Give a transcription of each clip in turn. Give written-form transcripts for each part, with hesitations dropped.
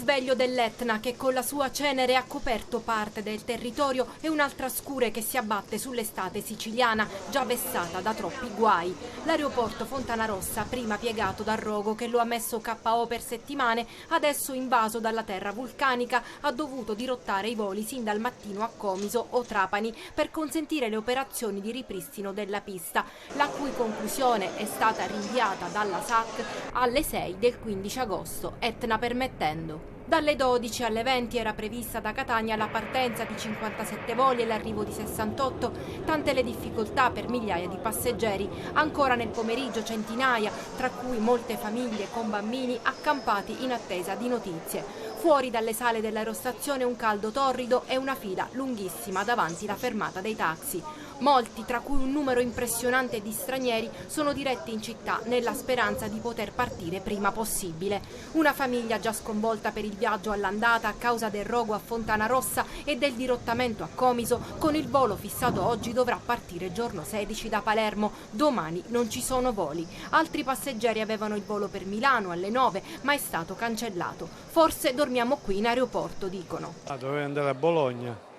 risveglio dell'Etna che con la sua cenere ha coperto parte del territorio e un'altra scure che si abbatte sull'estate siciliana, già vessata da troppi guai. L'aeroporto Fontanarossa, prima piegato dal rogo che lo ha messo KO per settimane, adesso invaso dalla terra vulcanica, ha dovuto dirottare i voli sin dal mattino a Comiso o Trapani per consentire le operazioni di ripristino della pista, la cui conclusione è stata rinviata dalla SAC alle 6 del 15 agosto, Etna permettendo. Dalle 12 alle 20 era prevista da Catania la partenza di 57 voli e l'arrivo di 68, tante le difficoltà per migliaia di passeggeri. Ancora nel pomeriggio centinaia, tra cui molte famiglie con bambini accampati in attesa di notizie. Fuori dalle sale dell'aerostazione un caldo torrido e una fila lunghissima davanti la fermata dei taxi. Molti, tra cui un numero impressionante di stranieri, sono diretti in città nella speranza di poter partire prima possibile. Una famiglia già sconvolta per il viaggio all'andata a causa del rogo a Fontanarossa e del dirottamento a Comiso, con il volo fissato oggi dovrà partire giorno 16 da Palermo. Domani non ci sono voli. Altri passeggeri avevano il volo per Milano alle 9, ma è stato cancellato. Forse dormiamo qui in aeroporto, dicono. Dovevo andare a Bologna.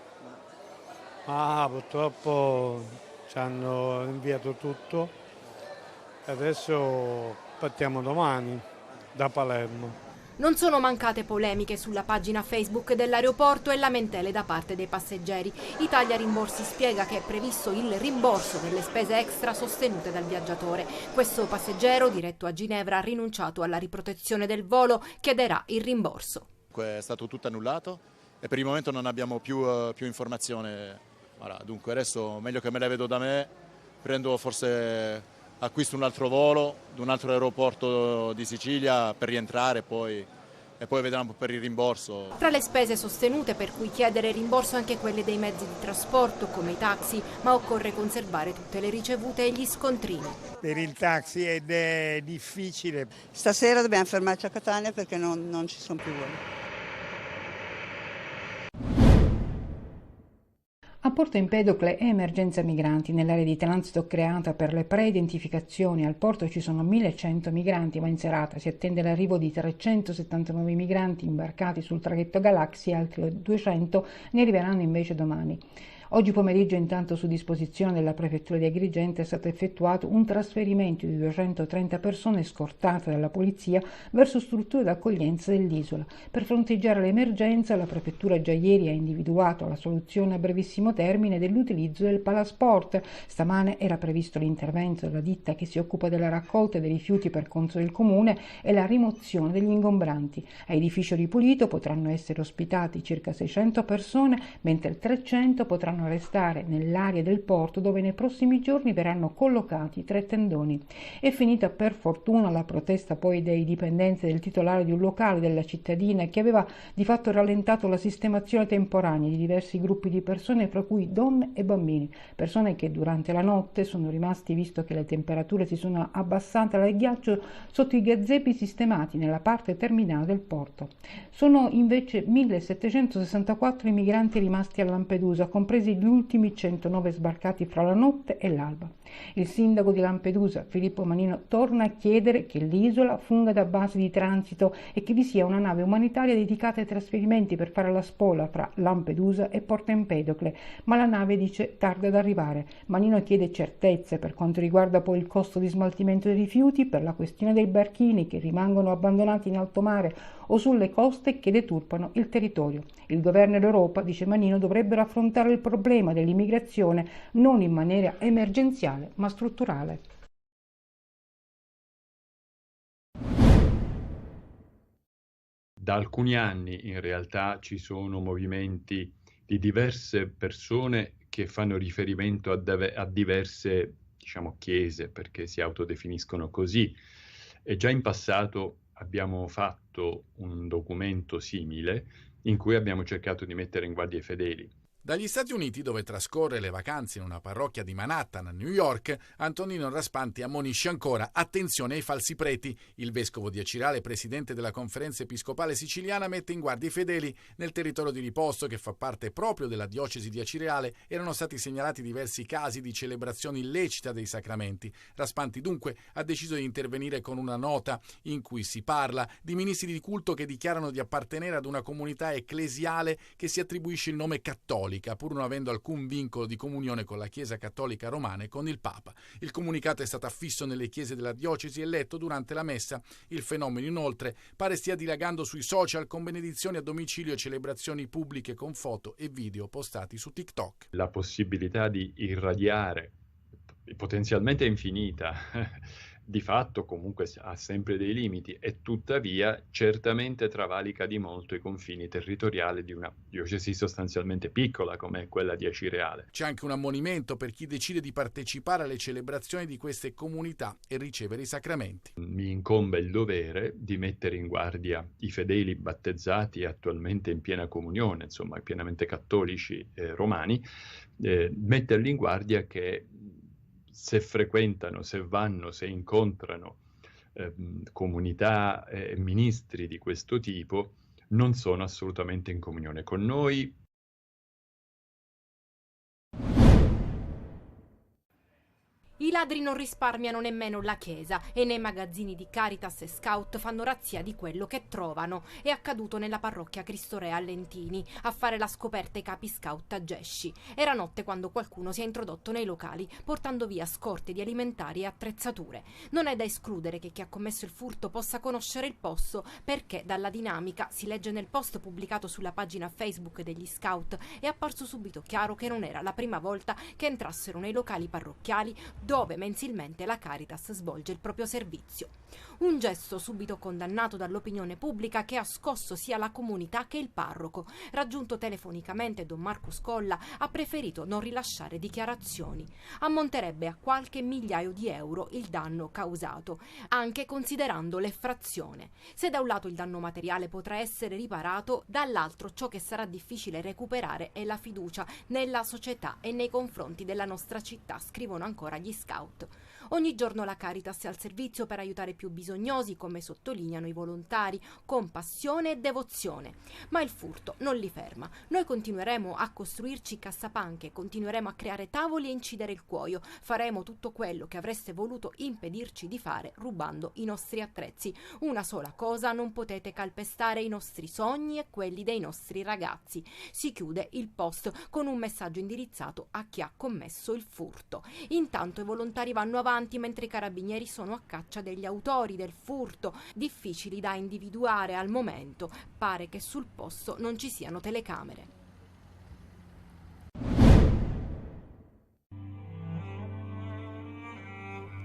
Purtroppo ci hanno inviato tutto e adesso partiamo domani da Palermo. Non sono mancate polemiche sulla pagina Facebook dell'aeroporto e lamentele da parte dei passeggeri. Italia Rimborsi spiega che è previsto il rimborso delle spese extra sostenute dal viaggiatore. Questo passeggero, diretto a Ginevra, ha rinunciato alla riprotezione del volo, chiederà il rimborso. È stato tutto annullato e per il momento non abbiamo più informazione. Dunque adesso meglio che me la vedo da me, acquisto un altro volo da un altro aeroporto di Sicilia per rientrare e poi vedremo per il rimborso. Tra le spese sostenute per cui chiedere rimborso anche quelle dei mezzi di trasporto come i taxi, ma occorre conservare tutte le ricevute e gli scontrini. Per il taxi ed è difficile. Stasera dobbiamo fermarci a Catania perché non ci sono più voli. A Porto Empedocle è emergenza migranti. Nell'area di transito creata per le pre-identificazioni al porto ci sono 1100 migranti, ma in serata si attende l'arrivo di 379 migranti imbarcati sul traghetto Galaxy e altri 200 ne arriveranno invece domani. Oggi pomeriggio intanto su disposizione della Prefettura di Agrigento è stato effettuato un trasferimento di 230 persone scortate dalla polizia verso strutture d'accoglienza dell'isola. Per fronteggiare l'emergenza la Prefettura già ieri ha individuato la soluzione a brevissimo termine dell'utilizzo del palasport. Stamane era previsto l'intervento della ditta che si occupa della raccolta dei rifiuti per conto del comune e la rimozione degli ingombranti. A edificio ripulito potranno essere ospitati circa 600 persone, mentre 300 potranno restare nell'area del porto dove nei prossimi giorni verranno collocati 3 tendoni. È finita per fortuna la protesta poi dei dipendenti del titolare di un locale della cittadina che aveva di fatto rallentato la sistemazione temporanea di diversi gruppi di persone, fra cui donne e bambini, persone che durante la notte sono rimasti, visto che le temperature si sono abbassate al ghiaccio, sotto i gazebi sistemati nella parte terminale del porto. Sono invece 1764 i migranti rimasti a Lampedusa, compresi gli ultimi 109 sbarcati fra la notte e l'alba. Il sindaco di Lampedusa, Filippo Manino, torna a chiedere che l'isola funga da base di transito e che vi sia una nave umanitaria dedicata ai trasferimenti per fare la spola fra Lampedusa e Porto Empedocle, ma la nave dice tarda ad arrivare. Manino chiede certezze per quanto riguarda poi il costo di smaltimento dei rifiuti, per la questione dei barchini che rimangono abbandonati in alto mare o sulle coste che deturpano il territorio. Il governo e l'Europa, dice Manino, dovrebbero affrontare il problema dell'immigrazione non in maniera emergenziale ma strutturale. Da alcuni anni in realtà ci sono movimenti di diverse persone che fanno riferimento a diverse, chiese, perché si autodefiniscono così. E già in passato abbiamo fatto un documento simile in cui abbiamo cercato di mettere in guardia i fedeli. Dagli Stati Uniti, dove trascorre le vacanze in una parrocchia di Manhattan, a New York, Antonino Raspanti ammonisce ancora: attenzione ai falsi preti. Il vescovo di Acirale, presidente della Conferenza Episcopale Siciliana, mette in guardia i fedeli. Nel territorio di riposto, che fa parte proprio della diocesi di Acirale, erano stati segnalati diversi casi di celebrazione illecita dei sacramenti. Raspanti dunque ha deciso di intervenire con una nota in cui si parla di ministri di culto che dichiarano di appartenere ad una comunità ecclesiale che si attribuisce il nome cattolica, pur non avendo alcun vincolo di comunione con la Chiesa Cattolica Romana e con il Papa. Il comunicato è stato affisso nelle chiese della diocesi e letto durante la messa. Il fenomeno, inoltre, pare stia dilagando sui social, con benedizioni a domicilio e celebrazioni pubbliche con foto e video postati su TikTok. La possibilità di irradiare, potenzialmente infinita, di fatto comunque ha sempre dei limiti, e tuttavia certamente travalica di molto i confini territoriali di una diocesi sostanzialmente piccola come quella di Acireale. C'è anche un ammonimento per chi decide di partecipare alle celebrazioni di queste comunità e ricevere i sacramenti. Mi incombe il dovere di mettere in guardia i fedeli battezzati attualmente in piena comunione, insomma pienamente cattolici romani, metterli in guardia che se frequentano, se vanno, se incontrano comunità e ministri di questo tipo, non sono assolutamente in comunione con noi. I ladri non risparmiano nemmeno la chiesa e nei magazzini di Caritas e Scout fanno razzia di quello che trovano. È accaduto nella parrocchia Cristo Re a Lentini. A fare la scoperta i capi Scout a Gesci. Era notte quando qualcuno si è introdotto nei locali portando via scorte di alimentari e attrezzature. Non è da escludere che chi ha commesso il furto possa conoscere il posto, perché dalla dinamica, si legge nel post pubblicato sulla pagina Facebook degli Scout, è apparso subito chiaro che non era la prima volta che entrassero nei locali parrocchiali dove mensilmente la Caritas svolge il proprio servizio. Un gesto subito condannato dall'opinione pubblica, che ha scosso sia la comunità che il parroco. Raggiunto telefonicamente, don Marco Scolla ha preferito non rilasciare dichiarazioni. Ammonterebbe a qualche migliaio di euro il danno causato, anche considerando l'effrazione. Se da un lato il danno materiale potrà essere riparato, dall'altro ciò che sarà difficile recuperare è la fiducia nella società e nei confronti della nostra città, scrivono ancora gli Scout. Ogni giorno la Caritas è al servizio per aiutare i più bisognosi, come sottolineano i volontari, con passione e devozione. Ma il furto non li ferma. Noi continueremo a costruirci cassapanche, continueremo a creare tavoli e incidere il cuoio. Faremo tutto quello che avreste voluto impedirci di fare rubando i nostri attrezzi. Una sola cosa: non potete calpestare i nostri sogni e quelli dei nostri ragazzi. Si chiude il post con un messaggio indirizzato a chi ha commesso il furto. Intanto i volontari vanno avanti mentre i carabinieri sono a caccia degli autori del furto, difficili da individuare al momento. Pare che sul posto non ci siano telecamere.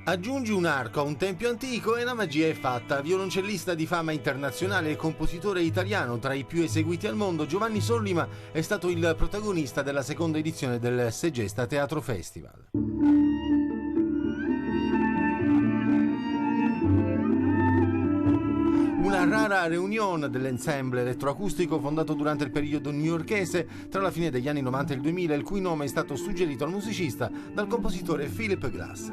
Aggiungi un arco a un tempio antico e la magia è fatta. Violoncellista di fama internazionale e compositore italiano tra i più eseguiti al mondo, Giovanni Sollima è stato il protagonista della seconda edizione del Segesta Teatro Festival. Una rara reunion dell'ensemble elettroacustico fondato durante il periodo newyorkese tra la fine degli anni 90 e il 2000, il cui nome è stato suggerito al musicista dal compositore Philip Glass.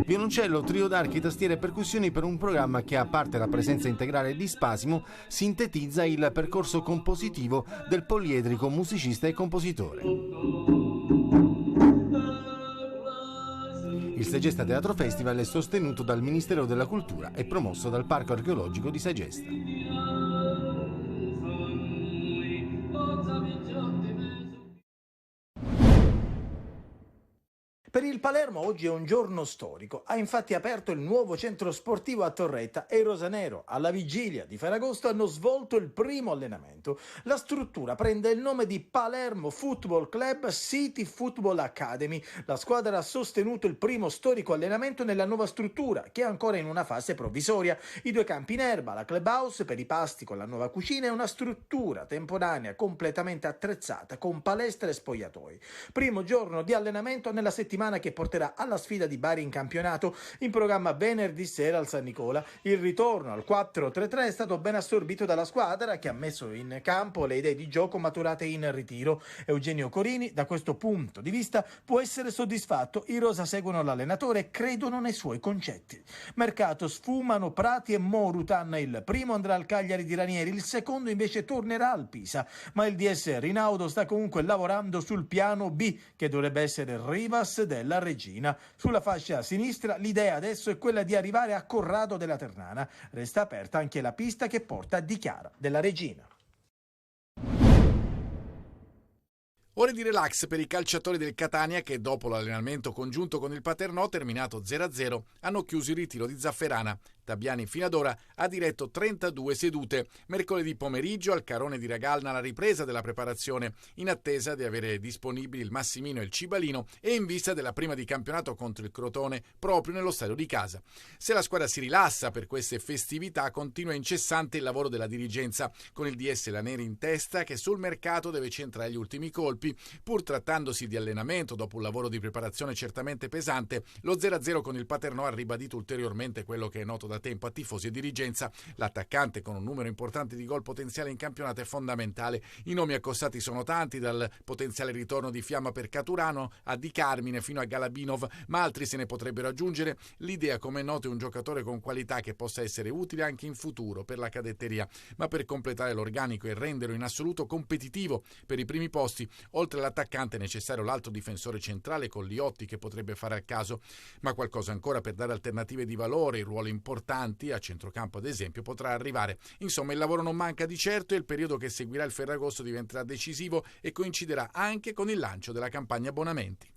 Violoncello, trio d'archi, tastiere e percussioni per un programma che, a parte la presenza integrale di Spasimo, sintetizza il percorso compositivo del poliedrico musicista e compositore. Il Segesta Teatro Festival è sostenuto dal Ministero della Cultura e promosso dal Parco Archeologico di Segesta. Per il Palermo oggi è un giorno storico. Ha infatti aperto il nuovo centro sportivo a Torretta e i rosanero, alla vigilia di Ferragosto, hanno svolto il primo allenamento. La struttura prende il nome di Palermo Football Club City Football Academy. La squadra ha sostenuto il primo storico allenamento nella nuova struttura, che è ancora in una fase provvisoria. I 2 campi in erba, la clubhouse per i pasti con la nuova cucina e una struttura temporanea completamente attrezzata con palestra e spogliatoi. Primo giorno di allenamento nella settimana settimana che porterà alla sfida di Bari in campionato. In programma venerdì sera al San Nicola. Il ritorno al 4-3-3 è stato ben assorbito dalla squadra, che ha messo in campo le idee di gioco maturate in ritiro. Eugenio Corini, da questo punto di vista, può essere soddisfatto. I rosa seguono l'allenatore e credono nei suoi concetti. Mercato: sfumano Prati e Morutan. Il primo andrà al Cagliari di Ranieri, il secondo invece tornerà al Pisa. Ma il DS Rinaudo sta comunque lavorando sul piano B, che dovrebbe essere Rivas della Regina. Sulla fascia sinistra l'idea adesso è quella di arrivare a Corrado della Ternana. Resta aperta anche la pista che porta a Di Chiara della Regina. Ore di relax per i calciatori del Catania che, dopo l'allenamento congiunto con il Paternò terminato 0-0, hanno chiuso il ritiro di Zafferana. Tabiani fino ad ora ha diretto 32 sedute. Mercoledì pomeriggio al Carone di Ragalna la ripresa della preparazione, in attesa di avere disponibili il Massimino e il Cibalino e in vista della prima di campionato contro il Crotone proprio nello stadio di casa. Se la squadra si rilassa per queste festività, continua incessante il lavoro della dirigenza, con il DS Laneri in testa che sul mercato deve centrare gli ultimi colpi. Pur trattandosi di allenamento dopo un lavoro di preparazione certamente pesante, lo 0-0 con il Paternò ha ribadito ulteriormente quello che è noto da tempo a tifosi e dirigenza: l'attaccante con un numero importante di gol potenziale in campionato è fondamentale. I nomi accostati sono tanti, dal potenziale ritorno di Fiamma per Caturano a Di Carmine fino a Galabinov, ma altri se ne potrebbero aggiungere. L'idea, come è noto, è un giocatore con qualità che possa essere utile anche in futuro per la cadetteria, ma per completare l'organico e renderlo in assoluto competitivo per i primi posti, oltre all'attaccante è necessario l'altro difensore centrale con Liotti, che potrebbe fare al caso, ma qualcosa ancora per dare alternative di valore, il ruolo importante a centrocampo ad esempio potrà arrivare. Insomma, il lavoro non manca di certo e il periodo che seguirà il Ferragosto diventerà decisivo e coinciderà anche con il lancio della campagna abbonamenti.